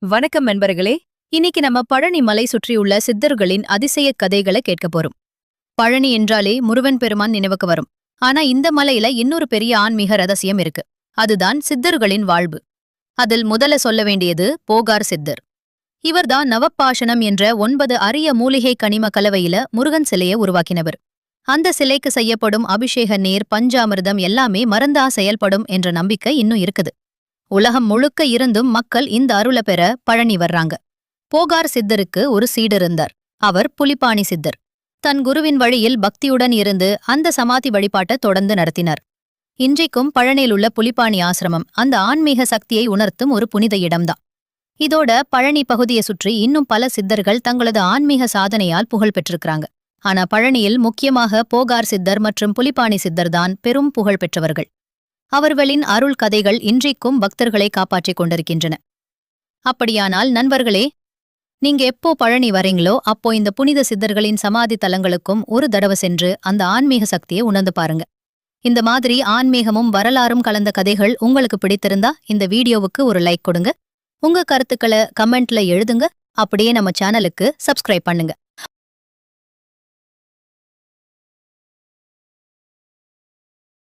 வணக்கம் நண்பர்களே. இன்னைக்கு நம்ம பழனி மலை சுற்றியுள்ள சித்தர்களின் அதிசய கதைகளை கேட்க போறோம். பழனி என்றாலே முருகன் பெருமான் நினைவுக்கு வரும். ஆனா இந்த மலையில இன்னொரு பெரிய ஆன்மீக ரகசியம் இருக்கு. அதுதான் சித்தர்களின் வாழ்வு. அதில் முதல்ல சொல்ல வேண்டியது போகார் சித்தர். இவர்தான் நவப்பாஷணம் என்ற 9 அரிய மூலிகை கனிம கலவையில முருகன் சிலையை உருவாக்கினவர். அந்த சிலைக்கு செய்யப்படும் அபிஷேக நீர், பஞ்சாமிர்தம் எல்லாமே மருந்தா செயல்படும் என்ற நம்பிக்கை இன்னும் இருக்குது. உலகம் முழுக்க இருந்தும் மக்கள் இந்த அருளை பெற பழனி வர்றாங்க. போகார் சித்தருக்கு ஒரு சீடு இருந்தார். அவர் புலிப்பாணி சித்தர். தன் குருவின் வழியில் பக்தியுடன் இருந்து அந்த சமாதி வழிபாட்டை தொடர்ந்து நடத்தினார். இன்றைக்கும் பழனியில் உள்ள புலிப்பாணி ஆசிரமம் அந்த ஆன்மீக சக்தியை உணர்த்தும் ஒரு புனித இடம்தான். இதோட பழனி பகுதியை சுற்றி இன்னும் பல சித்தர்கள் தங்களது ஆன்மீக சாதனையால் புகழ் பெற்றிருக்கிறாங்க. ஆனா பழனியில் முக்கியமாக போகார் சித்தர் மற்றும் புலிப்பாணி சித்தர் தான் பெரும் புகழ் பெற்றவர்கள். அவர்களின் அருள் கதைகள் இன்றைக்கும் பக்தர்களை காப்பாற்றிக் கொண்டிருக்கின்றன. அப்படியானால் நண்பர்களே, நீங்க எப்போ பழனி வரீங்களோ அப்போ இந்த புனித சித்தர்களின் சமாதி தலங்களுக்கும் ஒரு தடவை சென்று அந்த ஆன்மீக சக்தியை உணர்ந்து பாருங்க. இந்த மாதிரி ஆன்மீகமும் வரலாறும் கலந்த கதைகள் உங்களுக்கு பிடித்திருந்தா இந்த வீடியோவுக்கு ஒரு லைக் கொடுங்க. உங்க கருத்துக்களை கமெண்ட்ல எழுதுங்க. அப்படியே நம்ம சேனலுக்கு சப்ஸ்கிரைப் பண்ணுங்க.